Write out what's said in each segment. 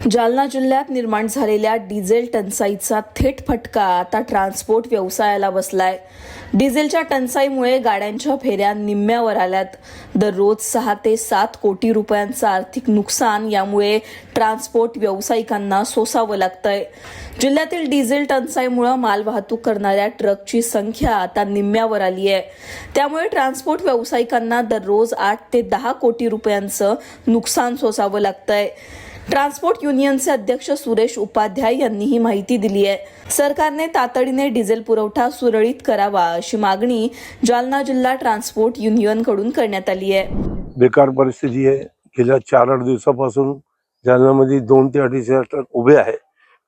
जालना जिल्ह्यात निर्माण झालेल्या डिझेल टंचाईचा थेट फटका आता ट्रान्सपोर्ट व्यवसायाला बसलाय। डिझेलच्या टंचाईमुळे गाड्यांच्या फेऱ्या निम्म्यावर आल्यात। दररोज 6 ते 7 कोटी रुपयांचं आर्थिक नुकसान यामुळे ट्रान्सपोर्ट व्यावसायिकांना सोसावं लागतंय। जिल्ह्यातील डिझेल टंचाईमुळे मालवाहतूक करणाऱ्या ट्रकची संख्या आता निम्म्यावर आली आहे। त्यामुळे ट्रान्सपोर्ट व्यावसायिकांना दररोज 8 ते 10 कोटी रुपयांचं नुकसान सोसावं लागतंय। ट्रान्सपोर्ट युनियनचे अध्यक्ष सुरेश उपाध्याय यांनी ही माहिती दिली आहे। सरकारने तातडीने डिझेल पुरवठा सुरळीत करावा अशी मागणी जालना जिल्हा ट्रान्सपोर्ट युनियनकडून करण्यात आली आहे। बेकार परिस्थिती आहे। गेल्या 4-8 दिवसापासून जालन्यामध्ये 2 ते 2.5 ट्रक उभे आहे।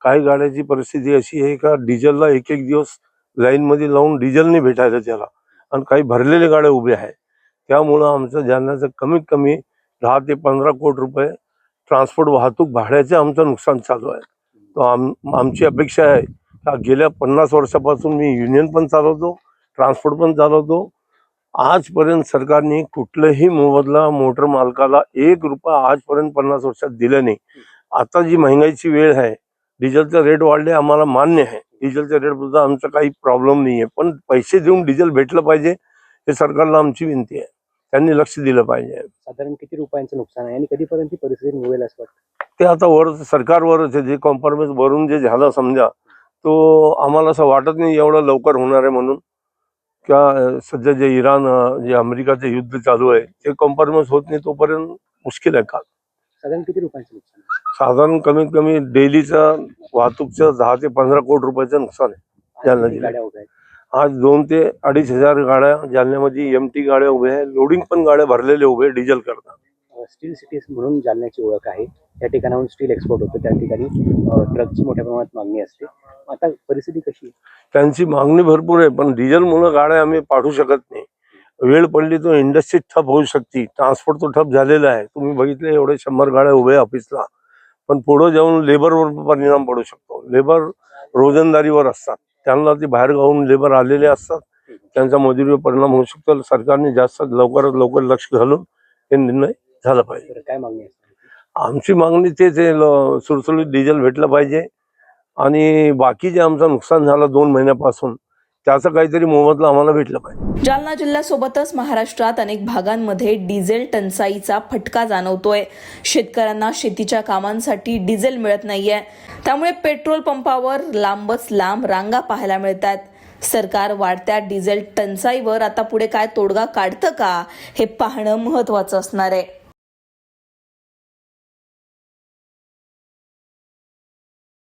काही गाड्याची परिस्थिती अशी आहे का डिझेलला एक दिवस लाईन मध्ये लावून डिझेल नाही भेटायला त्याला, आणि काही भरलेले गाड्या उभे आहे। त्यामुळे आमचं जालन्याचं कमीत कमी 10 ते 15 कोटी रुपये ट्रान्सपोर्ट वाहतूक भाड्याचे आमचं नुकसान चालू आहे। तो आमची अपेक्षा आहे का गेल्या 50 वर्षापासून मी युनियन पण चालवतो, ट्रान्सपोर्ट पण चालवतो। आजपर्यंत सरकारने कुठलेही मोबदला मोटर मालकाला 1 रुपया आजपर्यंत 50 वर्षात दिला नाही। आता जी महंगाईची वेळ आहे, डिझेलचे रेट वाढले, आम्हाला मान्य आहे। डिझेलच्या रेट बद्दल आमचा काही प्रॉब्लेम नाही आहे, पण पैसे देऊन डिझेल भेटलं पाहिजे हे सरकारला आमची विनंती आहे। त्यांनी लक्ष दिलं पाहिजे। साधारण किती रुपयांचं नुकसान आहे आणि कधीपर्यंत ही परिस्थिती निघेल असं वाटतं? ते आता वर सरकारवरच आहे। जे कॉम्प्रोमाइज वरून जे झालं समजा, तो आम्हाला असं वाटत नाही एवढं लवकर होणार आहे म्हणून। किंवा सध्या जे इराण जे अमेरिकाचे युद्ध चालू आहे ते कॉम्प्रोमाइज होत नाही तोपर्यंत मुश्किल आहे का। साधारण किती रुपयांचं नुकसान आहे? साधारण कमीत कमी डेलीचं वाहतूकचं 10 ते 15 कोटी रुपयाचं नुकसान आहे जालना किती गाड्या उभ्या आहेत? आज 2 ते 2.5 हजार गाड्या जालन्यामध्ये एमटी गाड्या उभ्या आहे। लोडिंग पण गाड्या भरलेले उभे डिझेल करता। स्टील सिटीज म्हणून जालन्याची ओळख आहे। त्या ठिकाणाहून स्टील एक्सपोर्ट होतं, त्या ठिकाणी ट्रकची मोठ्या प्रमाणात मागणी असते। आता परिस्थिती कशी आहे? त्यांची मागणी भरपूर आहे, पण डिझेलमुळे गाड्या आम्ही पाठवू शकत नाही। वेळ पडली तो इंडस्ट्री ठप होऊ शकते। ट्रान्सपोर्ट तो ठप झालेला आहे। तुम्ही बघितले एवढे 100 गाड्या उभ्या ऑफिसला, पण पुढे जाऊन लेबरवर परिणाम पडू शकतो। लेबर रोजंदारीवर असतात, त्यांना ते बाहेर गावून लेबर आलेले असतात, त्यांचा मजुरीवर परिणाम होऊ शकतो। सरकारने जास्त लवकरात लवकर लक्ष घालून हे निर्णय झाला पाहिजे। काय मागणी असते? आमची मागणी तेच आहे, सुरसुरीत डिझेल भेटलं पाहिजे, आणि बाकी जे आमचं नुकसान झालं 2 महिन्यापासून त्याचं काहीतरी मोबदला आम्हाला भेटला पाहिजे। जालना जिल्ह्यासोबतच महाराष्ट्रात अनेक भागांमध्ये डिझेल टंचाईचा फटका जाणवतोय। शेतकऱ्यांना शेतीच्या कामांसाठी डिझेल मिळत नाहीये, त्यामुळे पेट्रोल पंपावर लांबच लांब रांगा पाहायला मिळतात। सरकार वाढत्या डिझेल टंचाईवर आता पुढे काय तोडगा काढतं का हे पाहणं महत्त्वाचं असणार आहे।